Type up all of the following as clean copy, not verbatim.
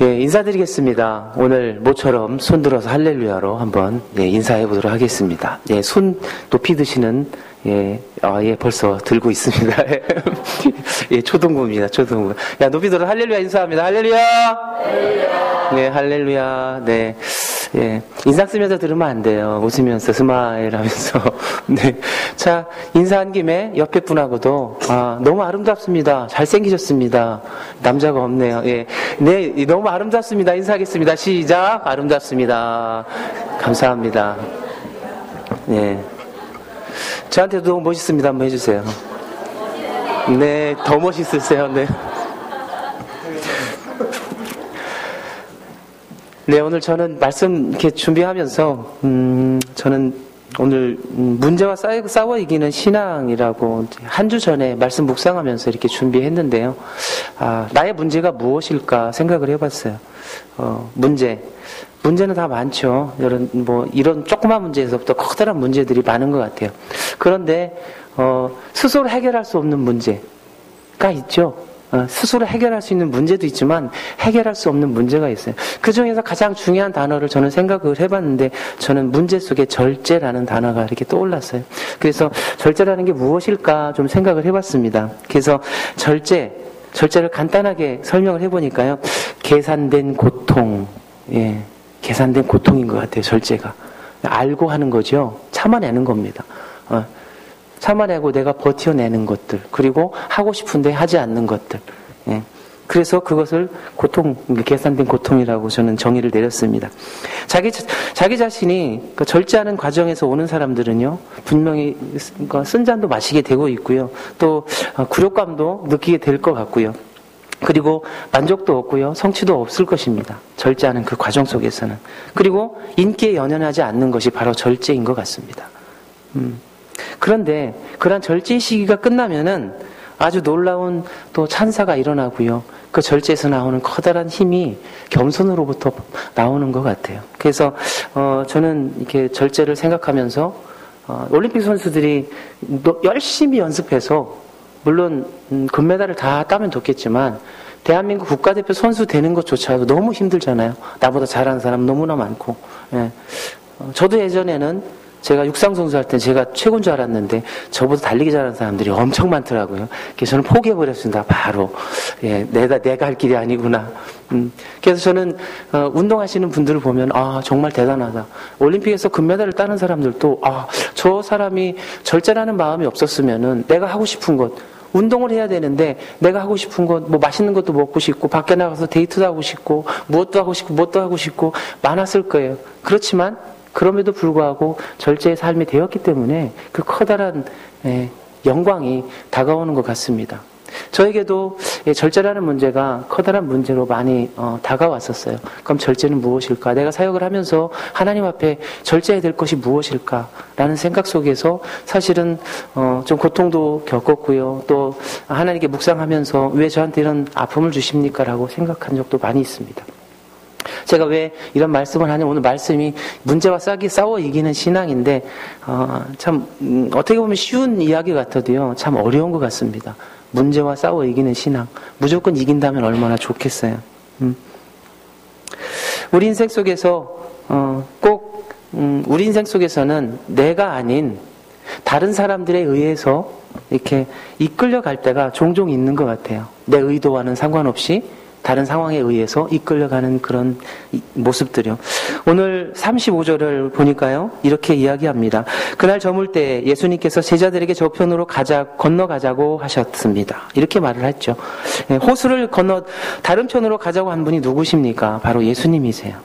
예, 인사드리겠습니다. 오늘 모처럼 손들어서 할렐루야로 한번 인사해 보도록 하겠습니다. 예, 손 높이 드시는 벌써 들고 있습니다. 예, 초동부입니다. 초동부. 야, 높이 들어 할렐루야 인사합니다. 할렐루야. 할렐루야. 네, 할렐루야. 네. 예, 인상 쓰면서 들으면 안 돼요. 웃으면서 스마일 하면서. 네. 자, 인사한 김에 옆에 분하고도, 너무 아름답습니다. 잘생기셨습니다. 남자가 없네요. 예. 네, 너무 아름답습니다. 인사하겠습니다. 시작. 아름답습니다. 감사합니다. 예. 저한테도 너무 멋있습니다. 한번 해주세요. 네, 더 멋있으세요. 네. 네, 오늘 저는 말씀 이렇게 준비하면서, 저는 오늘 문제와 싸워 이기는 신앙이라고 한 주 전에 말씀 묵상하면서 이렇게 준비했는데요. 나의 문제가 무엇일까 생각을 해봤어요. 문제는 다 많죠. 이런 조그만 문제에서부터 커다란 문제들이 많은 것 같아요. 그런데, 스스로 해결할 수 없는 문제가 있죠. 스스로 해결할 수 있는 문제도 있지만 해결할 수 없는 문제가 있어요. 그 중에서 가장 중요한 단어를 저는 생각을 해봤는데 저는 문제 속에 절제라는 단어가 이렇게 떠올랐어요. 그래서 절제라는 게 무엇일까 좀 생각을 해봤습니다. 그래서 절제를 간단하게 설명을 해보니까요. 계산된 고통, 계산된 고통인 것 같아요. 절제가. 알고 하는 거죠. 참아내는 겁니다. 참아내고 내가 버텨내는 것들, 그리고 하고 싶은데 하지 않는 것들. 그래서 그것을 계산된 고통이라고 저는 정의를 내렸습니다. 자기 자신이 절제하는 과정에서 오는 사람들은요, 분명히 쓴 잔도 마시게 되고 있고요, 또 굴욕감도 느끼게 될 것 같고요. 그리고 만족도 없고요, 성취도 없을 것입니다. 절제하는 그 과정 속에서는. 그리고 인기에 연연하지 않는 것이 바로 절제인 것 같습니다. 그런데 그런 절제 시기가 끝나면은 아주 놀라운 또 찬사가 일어나고요. 그 절제에서 나오는 커다란 힘이 겸손으로부터 나오는 것 같아요. 그래서 저는 이렇게 절제를 생각하면서 올림픽 선수들이 열심히 연습해서 물론 금메달을 다 따면 좋겠지만 대한민국 국가대표 선수 되는 것조차도 너무 힘들잖아요. 나보다 잘하는 사람 너무나 많고. 저도 예전에는 제가 육상 선수 할 때 제가 최고인 줄 알았는데 저보다 달리기 잘하는 사람들이 엄청 많더라고요. 그래서 저는 포기해버렸습니다. 바로. 내가 할 길이 아니구나. 그래서 저는 운동하시는 분들을 보면 정말 대단하다. 올림픽에서 금메달을 따는 사람들도 저 사람이 절제라는 마음이 없었으면은 내가 하고 싶은 것, 운동을 해야 되는데 내가 하고 싶은 것, 맛있는 것도 먹고 싶고 밖에 나가서 데이트도 하고 싶고 무엇도 하고 싶고 많았을 거예요. 그렇지만 그럼에도 불구하고 절제의 삶이 되었기 때문에 그 커다란 영광이 다가오는 것 같습니다. 저에게도 절제라는 문제가 커다란 문제로 많이 다가왔었어요. 그럼 절제는 무엇일까? 내가 사역을 하면서 하나님 앞에 절제해야 될 것이 무엇일까? 라는 생각 속에서 사실은 좀 고통도 겪었고요. 또 하나님께 묵상하면서 왜 저한테 이런 아픔을 주십니까? 라고 생각한 적도 많이 있습니다. 제가 왜 이런 말씀을 하냐면 오늘 말씀이 문제와 싸워 이기는 신앙인데 참 어떻게 보면 쉬운 이야기 같아도요 참 어려운 것 같습니다. 문제와 싸워 이기는 신앙, 무조건 이긴다면 얼마나 좋겠어요. 우리 인생 속에서 우리 인생 속에서는 내가 아닌 다른 사람들에 의해서 이렇게 이끌려갈 때가 종종 있는 것 같아요. 내 의도와는 상관없이 다른 상황에 의해서 이끌려가는 그런 모습들이요. 오늘 35절을 보니까요, 이렇게 이야기합니다. 그날 저물 때 예수님께서 제자들에게 저편으로 건너가자고 하셨습니다. 이렇게 말을 했죠. 호수를 건너 다른 편으로 가자고 한 분이 누구십니까? 바로 예수님이세요.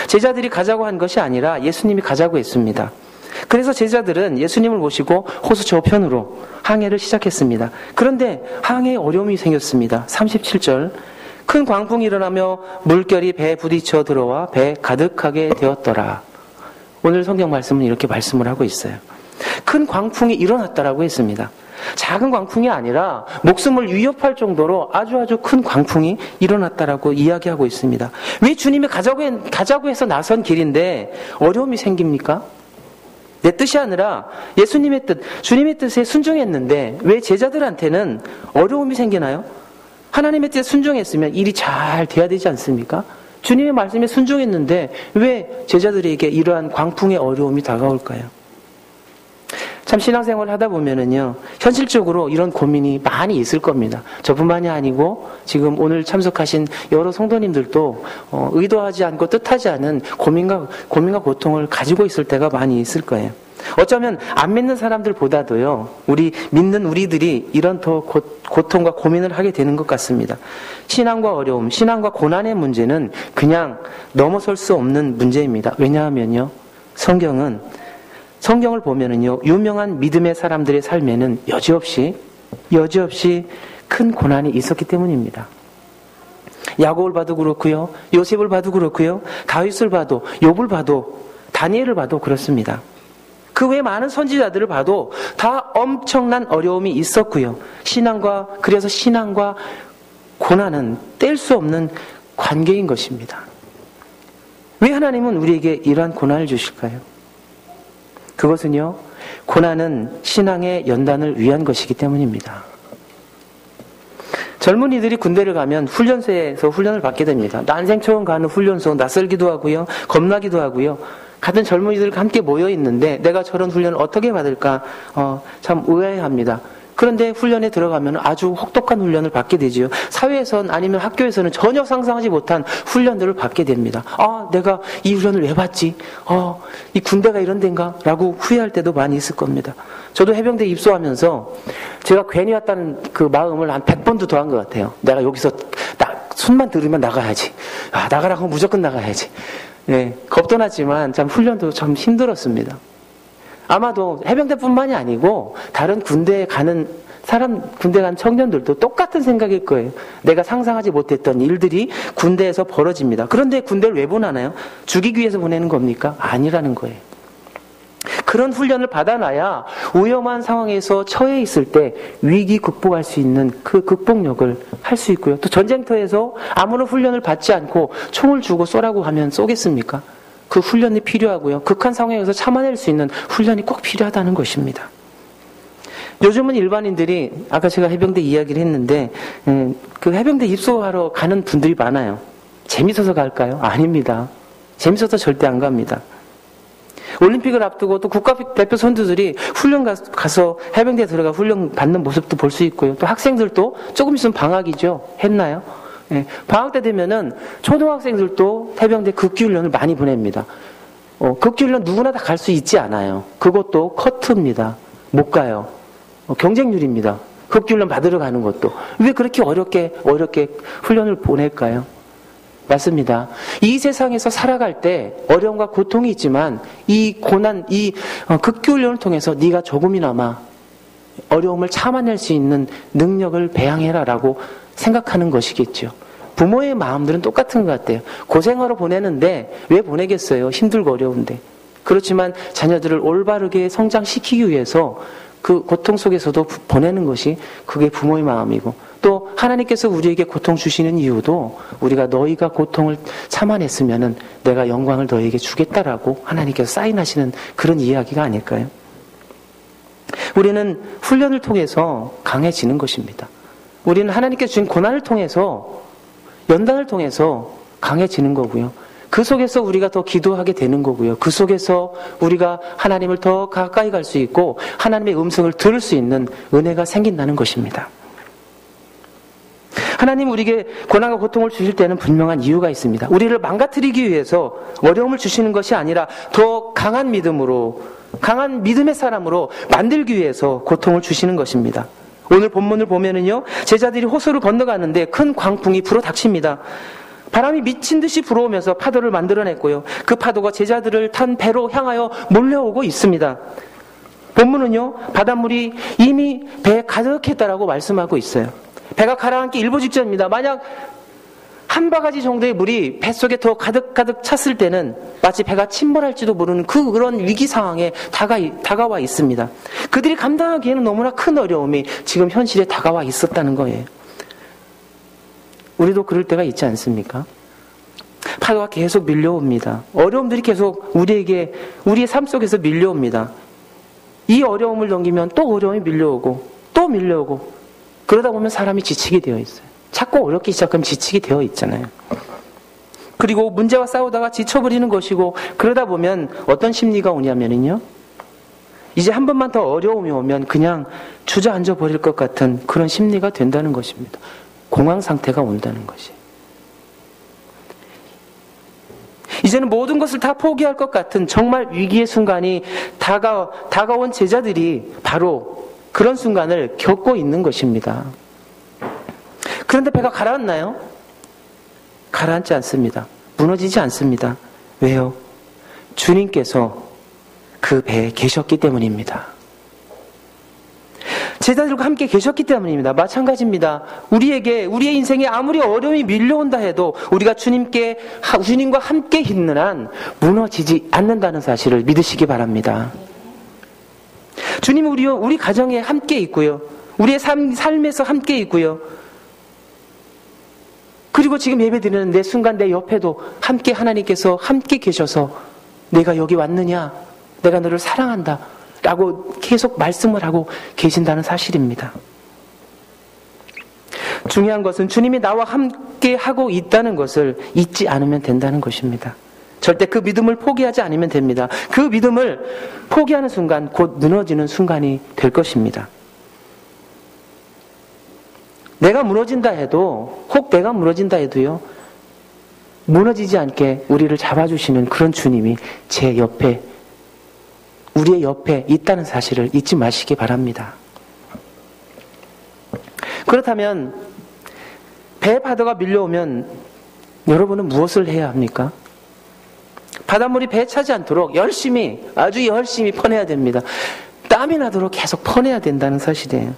제자들이 가자고 한 것이 아니라 예수님이 가자고 했습니다. 그래서 제자들은 예수님을 모시고 호수 저편으로 항해를 시작했습니다. 그런데 항해에 어려움이 생겼습니다. 37절. 큰 광풍이 일어나며 물결이 배에 부딪혀 들어와 배에 가득하게 되었더라. 오늘 성경 말씀은 이렇게 말씀을 하고 있어요. 큰 광풍이 일어났다라고 했습니다. 작은 광풍이 아니라 목숨을 위협할 정도로 아주 큰 광풍이 일어났다라고 이야기하고 있습니다. 왜 주님이 가자고 해서 나선 길인데 어려움이 생깁니까? 내 뜻이 아니라 예수님의 뜻, 주님의 뜻에 순종했는데 왜 제자들한테는 어려움이 생기나요? 하나님의 뜻에 순종했으면 일이 잘 돼야 되지 않습니까? 주님의 말씀에 순종했는데 왜 제자들에게 이러한 광풍의 어려움이 다가올까요? 참 신앙생활을 하다 보면은요, 현실적으로 이런 고민이 많이 있을 겁니다. 저뿐만이 아니고 지금 오늘 참석하신 여러 성도님들도 의도하지 않고 뜻하지 않은 고민과 고통을 가지고 있을 때가 많이 있을 거예요. 어쩌면 안 믿는 사람들보다도요, 우리 믿는 우리들이 이런 더 고통과 고민을 하게 되는 것 같습니다. 신앙과 어려움, 신앙과 고난의 문제는 그냥 넘어설 수 없는 문제입니다. 왜냐하면요, 성경을 보면은요, 유명한 믿음의 사람들의 삶에는 여지없이 큰 고난이 있었기 때문입니다. 야곱을 봐도 그렇고요, 요셉을 봐도 그렇고요, 다윗을 봐도, 욥을 봐도, 다니엘을 봐도 그렇습니다. 그 외 많은 선지자들을 봐도 다 엄청난 어려움이 있었고요. 그래서 신앙과 고난은 뗄 수 없는 관계인 것입니다. 왜 하나님은 우리에게 이러한 고난을 주실까요? 그것은요, 고난은 신앙의 연단을 위한 것이기 때문입니다. 젊은이들이 군대를 가면 훈련소에서 훈련을 받게 됩니다. 난생 처음 가는 훈련소, 낯설기도 하고요, 겁나기도 하고요. 같은 젊은이들과 함께 모여 있는데 내가 저런 훈련을 어떻게 받을까 참 의아해합니다. 그런데 훈련에 들어가면 아주 혹독한 훈련을 받게 되지요. 사회에선 아니면 학교에서는 전혀 상상하지 못한 훈련들을 받게 됩니다. 내가 이 훈련을 왜 받지? 이 군대가 이런 데인가? 라고 후회할 때도 많이 있을 겁니다. 저도 해병대 입소하면서 제가 괜히 왔다는 그 마음을 한 100번도 더 한 것 같아요. 내가 여기서 손만 들으면 나가야지. 나가라고 하면 무조건 나가야지. 네, 겁도 났지만 참 훈련도 참 힘들었습니다. 아마도 해병대뿐만이 아니고 다른 군대에 가는 청년들도 똑같은 생각일 거예요. 내가 상상하지 못했던 일들이 군대에서 벌어집니다. 그런데 군대를 왜 보내나요? 죽이기 위해서 보내는 겁니까? 아니라는 거예요. 그런 훈련을 받아놔야 위험한 상황에서 처해 있을 때 위기 극복할 수 있는 그 극복력을 할 수 있고요. 또 전쟁터에서 아무런 훈련을 받지 않고 총을 주고 쏘라고 하면 쏘겠습니까? 그 훈련이 필요하고요. 극한 상황에서 참아낼 수 있는 훈련이 꼭 필요하다는 것입니다. 요즘은 일반인들이, 아까 제가 해병대 이야기를 했는데, 그 해병대 입소하러 가는 분들이 많아요. 재밌어서 갈까요? 아닙니다. 재밌어서 절대 안 갑니다. 올림픽을 앞두고 또 국가대표 선수들이 훈련 가서 해병대에 들어가 훈련 받는 모습도 볼 수 있고요. 또 학생들도 조금 있으면 방학이죠. 했나요? 네. 방학 때 되면은 초등학생들도 해병대 극기훈련을 많이 보냅니다. 극기훈련 누구나 다 갈 수 있지 않아요. 그것도 커트입니다. 못 가요. 경쟁률입니다. 극기훈련 받으러 가는 것도. 왜 그렇게 어렵게 훈련을 보낼까요? 맞습니다. 이 세상에서 살아갈 때 어려움과 고통이 있지만 이 고난, 극기훈련을 통해서 네가 조금이나마 어려움을 참아낼 수 있는 능력을 배양해라라고 생각하는 것이겠죠. 부모의 마음들은 똑같은 것 같아요. 고생하러 보내는데 왜 보내겠어요? 힘들고 어려운데. 그렇지만 자녀들을 올바르게 성장시키기 위해서 그 고통 속에서도 보내는 것이 그게 부모의 마음이고, 또 하나님께서 우리에게 고통 주시는 이유도 우리가 너희가 고통을 참아냈으면은 내가 영광을 너희에게 주겠다라고 하나님께서 사인하시는 그런 이야기가 아닐까요? 우리는 훈련을 통해서 강해지는 것입니다. 우리는 하나님께서 주신 고난을 통해서, 연단을 통해서 강해지는 거고요. 그 속에서 우리가 더 기도하게 되는 거고요. 그 속에서 우리가 하나님을 더 가까이 갈 수 있고 하나님의 음성을 들을 수 있는 은혜가 생긴다는 것입니다. 하나님 우리에게 고난과 고통을 주실 때는 분명한 이유가 있습니다. 우리를 망가뜨리기 위해서 어려움을 주시는 것이 아니라 더 강한 믿음으로, 강한 믿음의 사람으로 만들기 위해서 고통을 주시는 것입니다. 오늘 본문을 보면은요, 제자들이 호수를 건너가는데 큰 광풍이 불어닥칩니다. 바람이 미친 듯이 불어오면서 파도를 만들어냈고요. 그 파도가 제자들을 탄 배로 향하여 몰려오고 있습니다. 본문은요, 바닷물이 이미 배에 가득했다라고 말씀하고 있어요. 배가 가라앉기 일보 직전입니다. 만약 한 바가지 정도의 물이 뱃속에 더 가득 찼을 때는 마치 배가 침몰할지도 모르는 그런 위기 상황에 다가와 있습니다. 그들이 감당하기에는 너무나 큰 어려움이 지금 현실에 다가와 있었다는 거예요. 우리도 그럴 때가 있지 않습니까? 파도가 계속 밀려옵니다. 어려움들이 계속 우리의 삶 속에서 밀려옵니다. 이 어려움을 넘기면 또 어려움이 밀려오고 또 밀려오고, 그러다 보면 사람이 지치게 되어 있어요. 자꾸 어렵기 시작하면 지치게 되어 있잖아요. 그리고 문제와 싸우다가 지쳐버리는 것이고, 그러다 보면 어떤 심리가 오냐면요, 이제 한 번만 더 어려움이 오면 그냥 주저앉아 버릴 것 같은 그런 심리가 된다는 것입니다. 공황 상태가 온다는 것이. 이제는 모든 것을 다 포기할 것 같은 정말 위기의 순간이 다가온 제자들이 바로 그런 순간을 겪고 있는 것입니다. 그런데 배가 가라앉나요? 가라앉지 않습니다. 무너지지 않습니다. 왜요? 주님께서 그 배에 계셨기 때문입니다. 제자들과 함께 계셨기 때문입니다. 마찬가지입니다. 우리의 인생에 아무리 어려움이 밀려온다 해도 우리가 주님과 함께 있는 한 무너지지 않는다는 사실을 믿으시기 바랍니다. 주님은 우리 가정에 함께 있고요. 우리의 삶에서 함께 있고요. 그리고 지금 예배드리는 내 순간 내 옆에도 함께 하나님께서 함께 계셔서 내가 여기 왔느냐? 내가 너를 사랑한다. 라고 계속 말씀을 하고 계신다는 사실입니다. 중요한 것은 주님이 나와 함께 하고 있다는 것을 잊지 않으면 된다는 것입니다. 절대 그 믿음을 포기하지 않으면 됩니다. 그 믿음을 포기하는 순간 곧 무너지는 순간이 될 것입니다. 내가 무너진다 해도, 혹 내가 무너진다 해도요, 무너지지 않게 우리를 잡아주시는 그런 주님이 우리의 옆에 있다는 사실을 잊지 마시기 바랍니다. 그렇다면 배 바다가 밀려오면 여러분은 무엇을 해야 합니까? 바닷물이 배에 차지 않도록 아주 열심히 퍼내야 됩니다. 땀이 나도록 계속 퍼내야 된다는 사실이에요.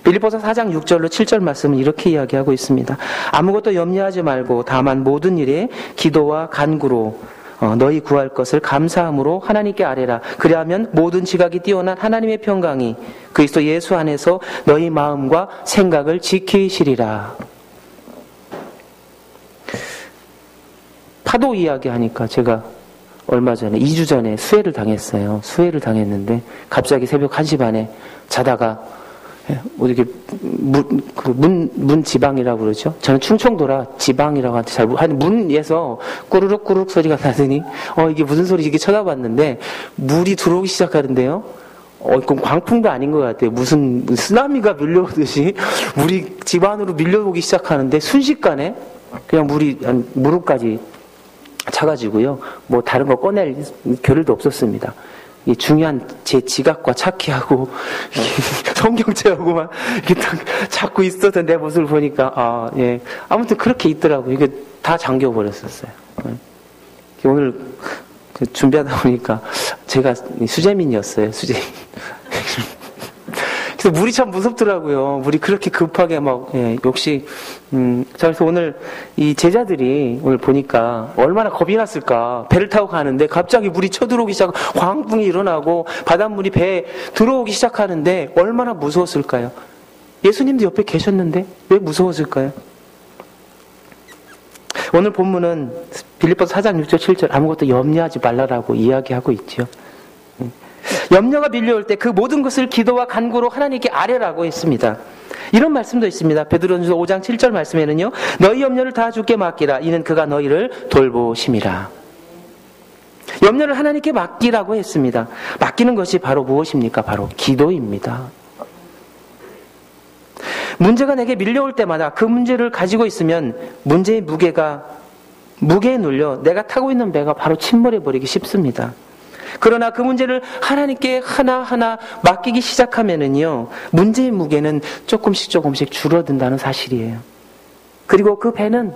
빌립보서 4장 6절로 7절 말씀은 이렇게 이야기하고 있습니다. 아무것도 염려하지 말고 다만 모든 일에 기도와 간구로 너희 구할 것을 감사함으로 하나님께 아뢰라. 그리하면 모든 지각이 뛰어난 하나님의 평강이 그리스도 예수 안에서 너희 마음과 생각을 지키시리라. 파도 이야기하니까 제가 얼마 전에 2주 전에 수해를 당했어요. 수해를 당했는데 갑자기 새벽 1시 반에 자다가 이렇게 문 지방이라고 그러죠. 저는 충청도라 지방이라고 하는데 한 문에서 꾸르륵 소리가 나더니 이게 무슨 소리지? 이게 쳐다봤는데 물이 들어오기 시작하는데요. 이건 광풍도 아닌 것 같아요. 무슨 쓰나미가 밀려오듯이 물이 집 안으로 밀려오기 시작하는데 순식간에 그냥 물이 한 무릎까지 차가지고요. 뭐 다른 거 꺼낼 겨를도 없었습니다. 이 중요한 제 지갑과 차키하고 성경책하고 막 이렇게 딱 잡고 있었던 내 모습을 보니까 아무튼 그렇게 있더라고요. 이게 다 잠겨 버렸었어요. 오늘 준비하다 보니까 제가 수재민이었어요. 수재민. 그래서 물이 참 무섭더라고요. 물이 그렇게 급하게 역시 자, 그래서 오늘 이 제자들이 오늘 보니까 얼마나 겁이 났을까. 배를 타고 가는데 갑자기 물이 쳐들어오기 광풍이 일어나고 바닷물이 배에 들어오기 시작하는데 얼마나 무서웠을까요? 예수님도 옆에 계셨는데 왜 무서웠을까요? 오늘 본문은 빌립보서 4장 6절 7절 아무것도 염려하지 말라라고 이야기하고 있죠. 염려가 밀려올 때 그 모든 것을 기도와 간구로 하나님께 아뢰라고 했습니다. 이런 말씀도 있습니다. 베드로전서 5장 7절 말씀에는요. 너희 염려를 다 주께 맡기라. 이는 그가 너희를 돌보심이라. 염려를 하나님께 맡기라고 했습니다. 맡기는 것이 바로 무엇입니까? 바로 기도입니다. 문제가 내게 밀려올 때마다 그 문제를 가지고 있으면 문제의 무게에 눌려 내가 타고 있는 배가 바로 침몰해버리기 쉽습니다. 그러나 그 문제를 하나님께 하나하나 맡기기 시작하면은요, 문제의 무게는 조금씩 줄어든다는 사실이에요. 그리고 그 배는,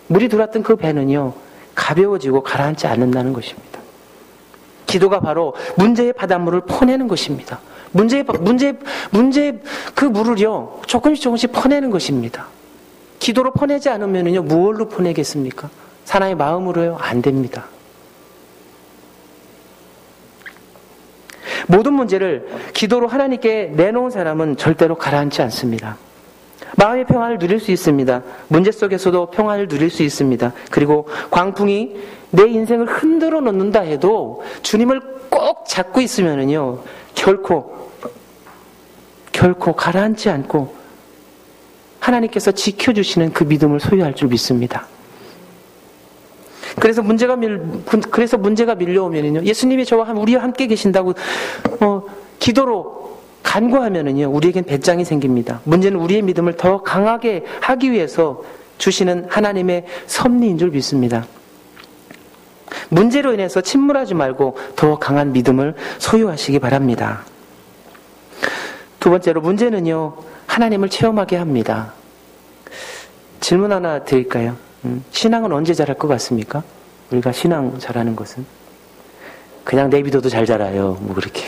물이 들어왔던 그 배는요, 가벼워지고 가라앉지 않는다는 것입니다. 기도가 바로 문제의 바닷물을 퍼내는 것입니다. 문제의 그 물을요, 조금씩 퍼내는 것입니다. 기도로 퍼내지 않으면요, 무엇로 퍼내겠습니까? 사나의 마음으로요, 안 됩니다. 모든 문제를 기도로 하나님께 내놓은 사람은 절대로 가라앉지 않습니다. 마음의 평안을 누릴 수 있습니다. 문제 속에서도 평안을 누릴 수 있습니다. 그리고 광풍이 내 인생을 흔들어 놓는다 해도 주님을 꼭 잡고 있으면은요, 결코 가라앉지 않고 하나님께서 지켜주시는 그 믿음을 소유할 줄 믿습니다. 그래서 문제가 밀려오면은요, 예수님이 우리와 함께 계신다고 기도로 간구하면은요, 우리에겐 배짱이 생깁니다. 문제는 우리의 믿음을 더 강하게 하기 위해서 주시는 하나님의 섭리인 줄 믿습니다. 문제로 인해서 침몰하지 말고 더 강한 믿음을 소유하시기 바랍니다. 두 번째로, 문제는요, 하나님을 체험하게 합니다. 질문 하나 드릴까요? 신앙은 언제 자랄 것 같습니까? 우리가 신앙 잘하는 것은 그냥 내비둬도 잘 자라요. 뭐 그렇게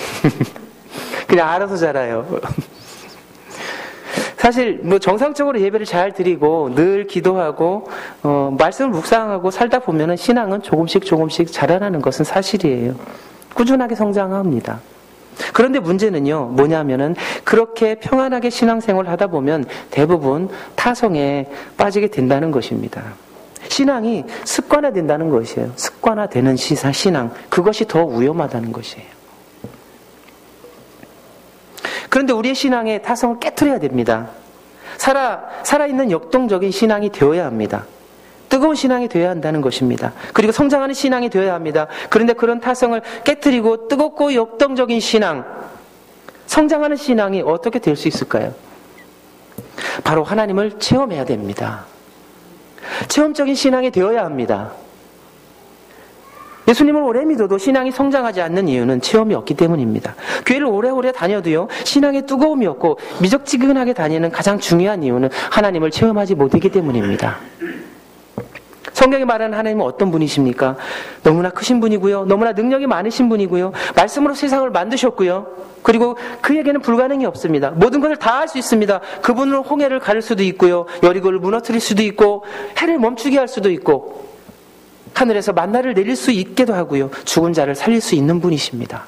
그냥 알아서 자라요. 사실 정상적으로 예배를 잘 드리고 늘 기도하고 말씀을 묵상하고 살다 보면은 신앙은 조금씩 자라나는 것은 사실이에요. 꾸준하게 성장합니다. 그런데 문제는요, 뭐냐면은 그렇게 평안하게 신앙생활을 하다 보면 대부분 타성에 빠지게 된다는 것입니다. 신앙이 습관화된다는 것이에요. 습관화되는 신앙, 그것이 더 위험하다는 것이에요. 그런데 우리의 신앙의 타성을 깨트려야 됩니다. 살아있는 역동적인 신앙이 되어야 합니다. 뜨거운 신앙이 되어야 한다는 것입니다. 그리고 성장하는 신앙이 되어야 합니다. 그런데 그런 타성을 깨트리고 뜨겁고 역동적인 신앙, 성장하는 신앙이 어떻게 될 수 있을까요? 바로 하나님을 체험해야 됩니다. 체험적인 신앙이 되어야 합니다. 예수님을 오래 믿어도 신앙이 성장하지 않는 이유는 체험이 없기 때문입니다. 교회를 오래오래 다녀도요, 신앙의 뜨거움이 없고 미적지근하게 다니는 가장 중요한 이유는 하나님을 체험하지 못하기 때문입니다. 성경이 말하는 하나님은 어떤 분이십니까? 너무나 크신 분이고요, 너무나 능력이 많으신 분이고요, 말씀으로 세상을 만드셨고요, 그리고 그에게는 불가능이 없습니다. 모든 것을 다 할 수 있습니다. 그분은 홍해를 가를 수도 있고요, 여리고를 무너뜨릴 수도 있고, 해를 멈추게 할 수도 있고, 하늘에서 만나를 내릴 수 있게도 하고요, 죽은 자를 살릴 수 있는 분이십니다.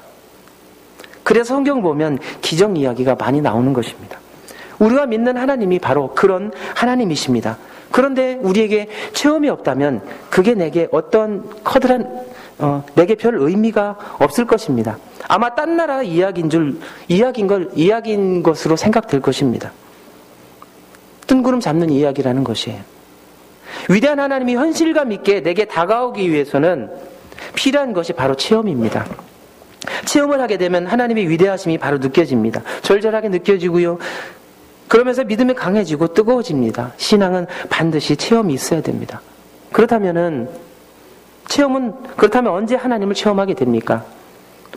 그래서 성경을 보면 기적 이야기가 많이 나오는 것입니다. 우리가 믿는 하나님이 바로 그런 하나님이십니다. 그런데 우리에게 체험이 없다면 그게 내게 어떤 커다란 내게 별 의미가 없을 것입니다. 아마 딴 나라 이야기인 것으로 생각될 것입니다. 뜬구름 잡는 이야기라는 것이에요. 위대한 하나님이 현실감 있게 내게 다가오기 위해서는 필요한 것이 바로 체험입니다. 체험을 하게 되면 하나님의 위대하심이 바로 느껴집니다. 절절하게 느껴지고요, 그러면서 믿음이 강해지고 뜨거워집니다. 신앙은 반드시 체험이 있어야 됩니다. 그렇다면 언제 하나님을 체험하게 됩니까?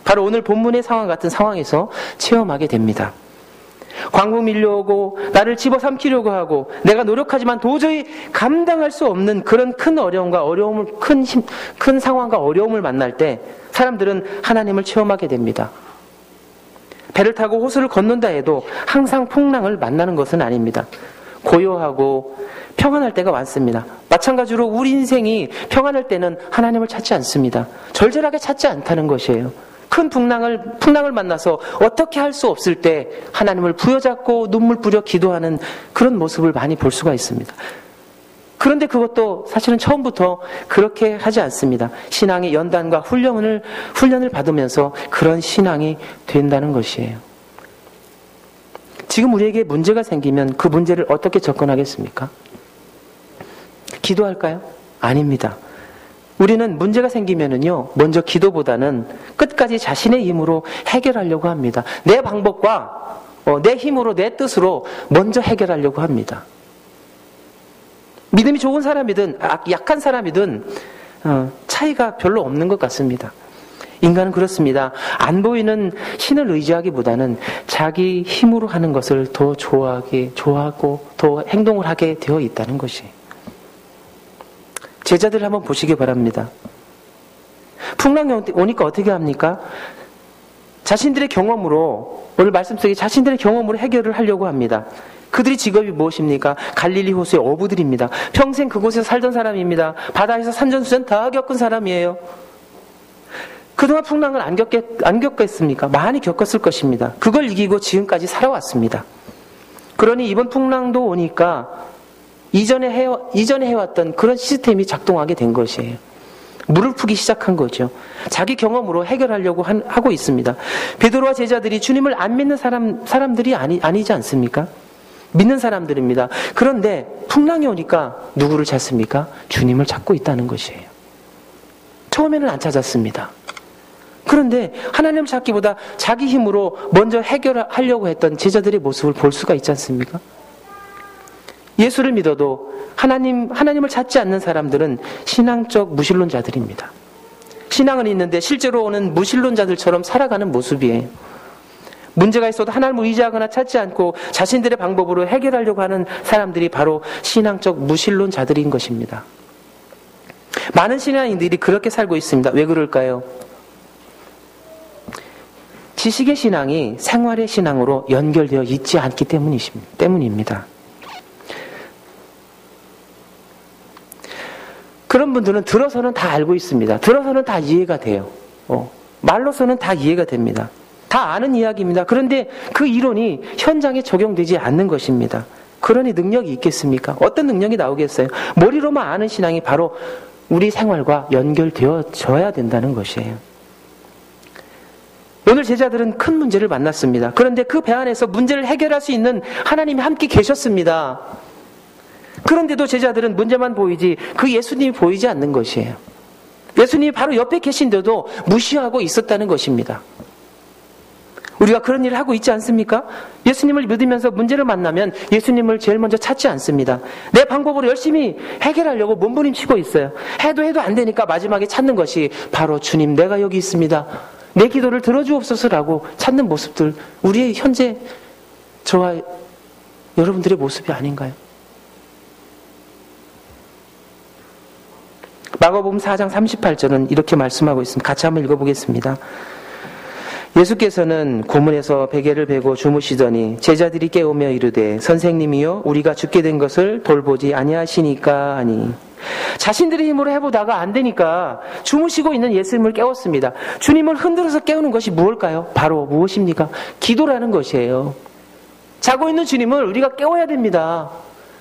바로 오늘 본문의 상황 같은 상황에서 체험하게 됩니다. 광풍 밀려오고 나를 집어삼키려고 하고 내가 노력하지만 도저히 감당할 수 없는 그런 큰 상황과 어려움을 만날 때 사람들은 하나님을 체험하게 됩니다. 배를 타고 호수를 건넌다 해도 항상 풍랑을 만나는 것은 아닙니다. 고요하고 평안할 때가 많습니다. 마찬가지로 우리 인생이 평안할 때는 하나님을 찾지 않습니다. 절절하게 찾지 않다는 것이에요. 큰 풍랑을 만나서 어떻게 할 수 없을 때 하나님을 부여잡고 눈물 뿌려 기도하는 그런 모습을 많이 볼 수가 있습니다. 그런데 그것도 사실은 처음부터 그렇게 하지 않습니다. 신앙의 연단과 훈련을 받으면서 그런 신앙이 된다는 것이에요. 지금 우리에게 문제가 생기면 그 문제를 어떻게 접근하겠습니까? 기도할까요? 아닙니다. 우리는 문제가 생기면은요, 먼저 기도보다는 끝까지 자신의 힘으로 해결하려고 합니다. 내 방법과 내 힘으로, 내 뜻으로 먼저 해결하려고 합니다. 믿음이 좋은 사람이든 약한 사람이든 차이가 별로 없는 것 같습니다. 인간은 그렇습니다. 안 보이는 신을 의지하기보다는 자기 힘으로 하는 것을 더 좋아하고 더 행동을 하게 되어 있다는 것이. 제자들 한번 보시기 바랍니다. 풍랑이 오니까 어떻게 합니까? 자신들의 경험으로, 오늘 말씀 속에 자신들의 경험으로 해결을 하려고 합니다. 그들의 직업이 무엇입니까? 갈릴리 호수의 어부들입니다. 평생 그곳에서 살던 사람입니다. 바다에서 산전수전 다 겪은 사람이에요. 그동안 풍랑을 안 겪었습니까? 많이 겪었을 것입니다. 그걸 이기고 지금까지 살아왔습니다. 그러니 이번 풍랑도 오니까 이전에 해왔던 그런 시스템이 작동하게 된 것이에요. 물을 푸기 시작한 거죠. 자기 경험으로 해결하려고 하고 있습니다. 베드로와 제자들이 주님을 안 믿는 사람들이 아니지 않습니까? 믿는 사람들입니다. 그런데 풍랑이 오니까 누구를 찾습니까? 주님을 찾고 있다는 것이에요. 처음에는 안 찾았습니다. 그런데 하나님 찾기보다 자기 힘으로 먼저 해결하려고 했던 제자들의 모습을 볼 수가 있지 않습니까? 예수를 믿어도 하나님을 찾지 않는 사람들은 신앙적 무신론자들입니다. 신앙은 있는데 실제로는 무신론자들처럼 살아가는 모습이에요. 문제가 있어도 하나님을 의지하거나 찾지 않고 자신들의 방법으로 해결하려고 하는 사람들이 바로 신앙적 무신론자들인 것입니다. 많은 신앙인들이 그렇게 살고 있습니다. 왜 그럴까요? 지식의 신앙이 생활의 신앙으로 연결되어 있지 않기 때문입니다. 그런 분들은 들어서는 다 알고 있습니다. 들어서는 다 이해가 돼요. 말로서는 다 이해가 됩니다. 다 아는 이야기입니다. 그런데 그 이론이 현장에 적용되지 않는 것입니다. 그러니 능력이 있겠습니까? 어떤 능력이 나오겠어요? 머리로만 아는 신앙이 바로 우리 생활과 연결되어져야 된다는 것이에요. 오늘 제자들은 큰 문제를 만났습니다. 그런데 그 배 안에서 문제를 해결할 수 있는 하나님이 함께 계셨습니다. 그런데도 제자들은 문제만 보이지 그 예수님이 보이지 않는 것이에요. 예수님이 바로 옆에 계신데도 무시하고 있었다는 것입니다. 우리가 그런 일을 하고 있지 않습니까? 예수님을 믿으면서 문제를 만나면 예수님을 제일 먼저 찾지 않습니다. 내 방법으로 열심히 해결하려고 몸부림치고 있어요. 해도 안 되니까 마지막에 찾는 것이 바로 주님 내가 여기 있습니다. 내 기도를 들어주옵소서라고 찾는 모습들, 우리의 현재 저와 여러분들의 모습이 아닌가요? 마가복음 4장 38절은 이렇게 말씀하고 있습니다. 같이 한번 읽어보겠습니다. 예수께서는 고문에서 베개를 베고 주무시더니 제자들이 깨우며 이르되 선생님이여 우리가 죽게 된 것을 돌보지 아니하시니까 하니, 자신들의 힘으로 해보다가 안 되니까 주무시고 있는 예수님을 깨웠습니다. 주님을 흔들어서 깨우는 것이 무엇일까요? 바로 무엇입니까? 기도라는 것이에요. 자고 있는 주님을 우리가 깨워야 됩니다.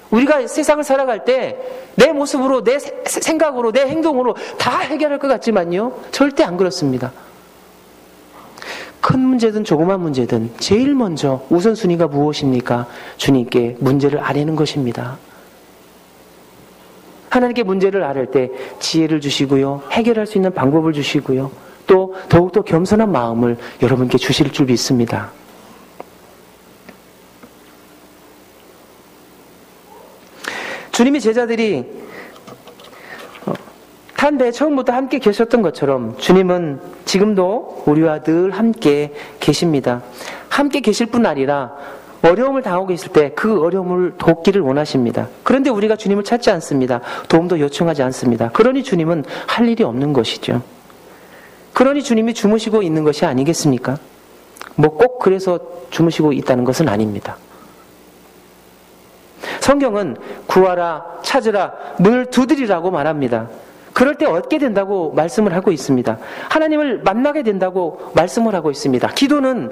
우리가 세상을 살아갈 때 내 모습으로, 내 생각으로, 내 행동으로 다 해결할 것 같지만요, 절대 안 그렇습니다. 큰 문제든 조그만 문제든 제일 먼저 우선순위가 무엇입니까? 주님께 문제를 아뢰는 것입니다. 하나님께 문제를 아뢰 때 지혜를 주시고요, 해결할 수 있는 방법을 주시고요, 또 더욱더 겸손한 마음을 여러분께 주실 줄 믿습니다. 주님이 제자들이 탄 배에 처음부터 함께 계셨던 것처럼 주님은 지금도 우리와 늘 함께 계십니다. 함께 계실 뿐 아니라 어려움을 당하고 계실 때 그 어려움을 돕기를 원하십니다. 그런데 우리가 주님을 찾지 않습니다. 도움도 요청하지 않습니다. 그러니 주님은 할 일이 없는 것이죠. 그러니 주님이 주무시고 있는 것이 아니겠습니까? 뭐 꼭 그래서 주무시고 있다는 것은 아닙니다. 성경은 구하라, 찾으라, 늘 두드리라고 말합니다. 그럴 때 얻게 된다고 말씀을 하고 있습니다. 하나님을 만나게 된다고 말씀을 하고 있습니다. 기도는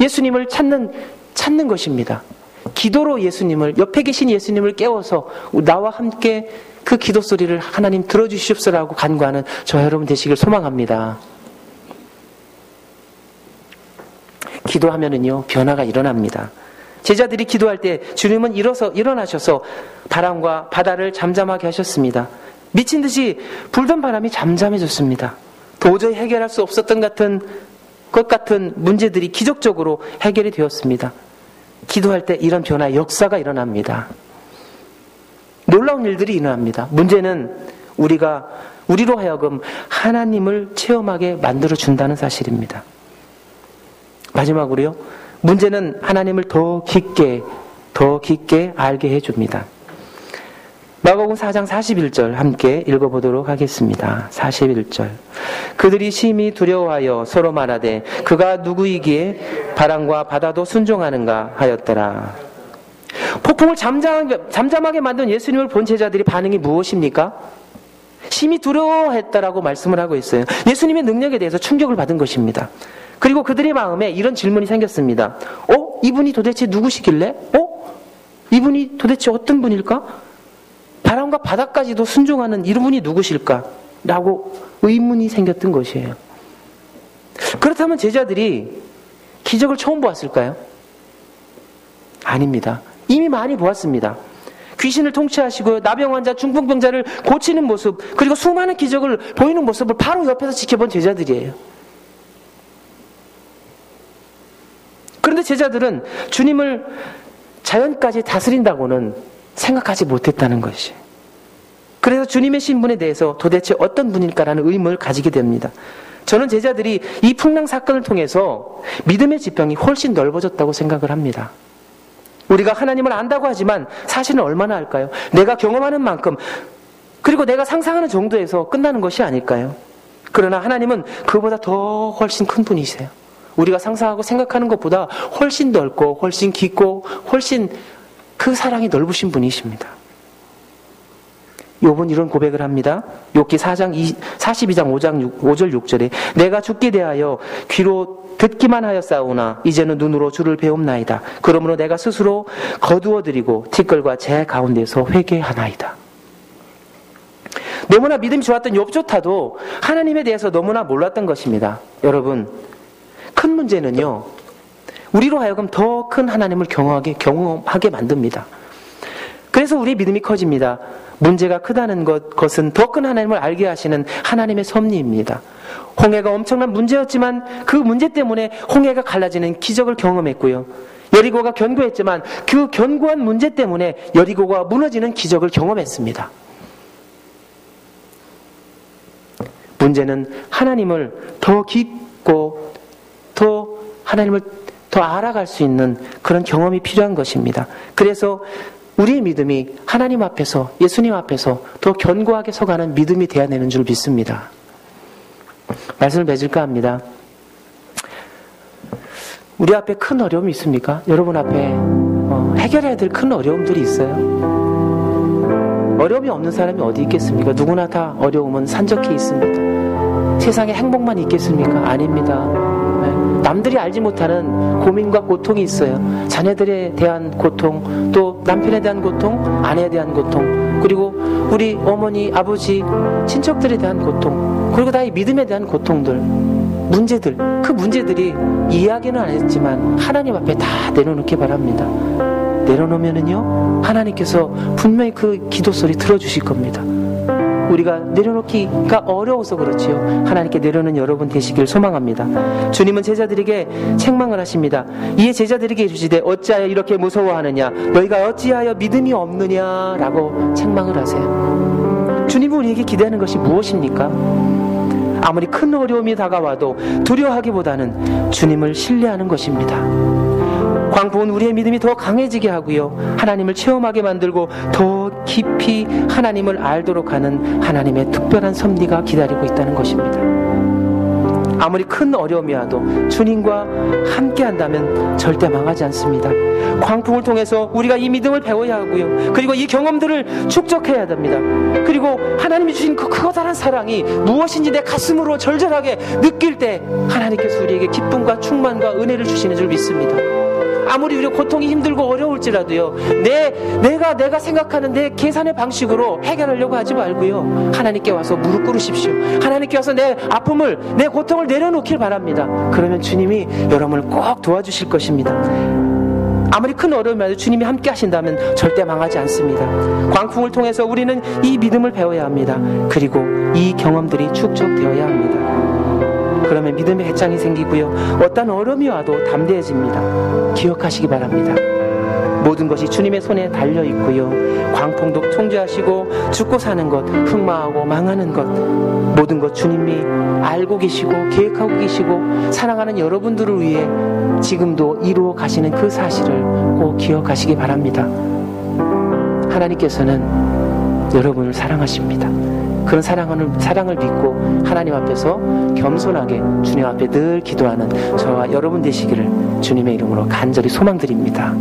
예수님을 찾는 것입니다. 기도로 예수님을, 옆에 계신 예수님을 깨워서 나와 함께 그 기도 소리를 하나님 들어주시옵소서라고 간구하는 저와 여러분 되시길 소망합니다. 기도하면은요, 변화가 일어납니다. 제자들이 기도할 때 주님은 일어나셔서 바람과 바다를 잠잠하게 하셨습니다. 미친 듯이 불던 바람이 잠잠해졌습니다. 도저히 해결할 수 없었던 것 같은 문제들이 기적적으로 해결이 되었습니다. 기도할 때 이런 변화의 역사가 일어납니다. 놀라운 일들이 일어납니다. 문제는 우리로 하여금 하나님을 체험하게 만들어준다는 사실입니다. 마지막으로요, 문제는 하나님을 더 깊게 알게 해줍니다. 마가복음 4장 41절 함께 읽어보도록 하겠습니다. 41절. 그들이 심히 두려워하여 서로 말하되 그가 누구이기에 바람과 바다도 순종하는가 하였더라. 폭풍을 잠잠하게 만든 예수님을 본 제자들이 반응이 무엇입니까? 심히 두려워했다라고 말씀을 하고 있어요. 예수님의 능력에 대해서 충격을 받은 것입니다. 그리고 그들의 마음에 이런 질문이 생겼습니다. 이분이 도대체 누구시길래? 이분이 도대체 어떤 분일까? 바람과 바다까지도 순종하는 이분이 누구실까? 라고 의문이 생겼던 것이에요. 그렇다면 제자들이 기적을 처음 보았을까요? 아닙니다. 이미 많이 보았습니다. 귀신을 통치하시고 나병 환자, 중풍병자를 고치는 모습, 그리고 수많은 기적을 보이는 모습을 바로 옆에서 지켜본 제자들이에요. 그런데 제자들은 주님을 자연까지 다스린다고는 생각하지 못했다는 것이. 그래서 주님의 신분에 대해서 도대체 어떤 분일까라는 의문을 가지게 됩니다. 저는 제자들이 이 풍랑 사건을 통해서 믿음의 지평이 훨씬 넓어졌다고 생각을 합니다. 우리가 하나님을 안다고 하지만 사실은 얼마나 알까요? 내가 경험하는 만큼, 그리고 내가 상상하는 정도에서 끝나는 것이 아닐까요? 그러나 하나님은 그보다 더 훨씬 큰 분이세요. 우리가 상상하고 생각하는 것보다 훨씬 넓고 훨씬 깊고 훨씬 그 사랑이 넓으신 분이십니다. 욥은 이런 고백을 합니다. 욥기 42장 5절 6절에 내가 죽게 대하여 귀로 듣기만 하였사오나 이제는 눈으로 주를 배움나이다. 그러므로 내가 스스로 거두어드리고 티끌과 재 가운데서 회개하나이다. 너무나 믿음이 좋았던 욥조차도 하나님에 대해서 너무나 몰랐던 것입니다. 여러분, 큰 문제는요, 우리로 하여금 더 큰 하나님을 경험하게 만듭니다. 그래서 우리의 믿음이 커집니다. 문제가 크다는 것은 더 큰 하나님을 알게 하시는 하나님의 섭리입니다. 홍해가 엄청난 문제였지만 그 문제 때문에 홍해가 갈라지는 기적을 경험했고요. 여리고가 견고했지만 그 견고한 문제 때문에 여리고가 무너지는 기적을 경험했습니다. 문제는 하나님을 더 깊고 더 하나님을 더 알아갈 수 있는 그런 경험이 필요한 것입니다. 그래서 우리의 믿음이 하나님 앞에서, 예수님 앞에서 더 견고하게 서가는 믿음이 되어야 되는 줄 믿습니다. 말씀을 맺을까 합니다. 우리 앞에 큰 어려움이 있습니까? 여러분 앞에 해결해야 될 큰 어려움들이 있어요. 어려움이 없는 사람이 어디 있겠습니까? 누구나 다 어려움은 산적해 있습니다. 세상에 행복만 있겠습니까? 아닙니다. 남들이 알지 못하는 고민과 고통이 있어요. 자녀들에 대한 고통, 또 남편에 대한 고통, 아내에 대한 고통, 그리고 우리 어머니, 아버지, 친척들에 대한 고통, 그리고 다 이 믿음에 대한 고통들, 문제들, 그 문제들이 이야기는 안 했지만 하나님 앞에 다 내려놓기 바랍니다. 내려놓으면은요, 하나님께서 분명히 그 기도 소리 들어주실 겁니다. 우리가 내려놓기가 어려워서 그렇지요. 하나님께 내려놓는 여러분 되시길 소망합니다. 주님은 제자들에게 책망을 하십니다. 이에 제자들에게 이르시되 어찌하여 이렇게 무서워하느냐, 너희가 어찌하여 믿음이 없느냐 라고 책망을 하세요. 주님은 우리에게 기대하는 것이 무엇입니까? 아무리 큰 어려움이 다가와도 두려워하기보다는 주님을 신뢰하는 것입니다. 광풍은 우리의 믿음이 더 강해지게 하고요, 하나님을 체험하게 만들고 더 깊이 하나님을 알도록 하는 하나님의 특별한 섭리가 기다리고 있다는 것입니다. 아무리 큰 어려움이 와도 주님과 함께 한다면 절대 망하지 않습니다. 광풍을 통해서 우리가 이 믿음을 배워야 하고요, 그리고 이 경험들을 축적해야 됩니다. 그리고 하나님이 주신 그 커다란 사랑이 무엇인지 내 가슴으로 절절하게 느낄 때 하나님께서 우리에게 기쁨과 충만과 은혜를 주시는 줄 믿습니다. 아무리 우리 고통이 힘들고 어려울지라도요, 내가 생각하는 내 계산의 방식으로 해결하려고 하지 말고요, 하나님께 와서 무릎 꿇으십시오. 하나님께 와서 내 아픔을, 내 고통을 내려놓길 바랍니다. 그러면 주님이 여러분을 꼭 도와주실 것입니다. 아무리 큰 어려움이 와도 주님이 함께 하신다면 절대 망하지 않습니다. 광풍을 통해서 우리는 이 믿음을 배워야 합니다. 그리고 이 경험들이 축적되어야 합니다. 그러면 믿음의 해창이 생기고요, 어떤 어려움이 와도 담대해집니다. 기억하시기 바랍니다. 모든 것이 주님의 손에 달려있고요, 광풍도 통제하시고 죽고 사는 것, 흑마하고 망하는 것, 모든 것 주님이 알고 계시고 계획하고 계시고 사랑하는 여러분들을 위해 지금도 이루어 가시는 그 사실을 꼭 기억하시기 바랍니다. 하나님께서는 여러분을 사랑하십니다. 그런 사랑을 믿고 하나님 앞에서 겸손하게 주님 앞에 늘 기도하는 저와 여러분 되시기를 주님의 이름으로 간절히 소망드립니다.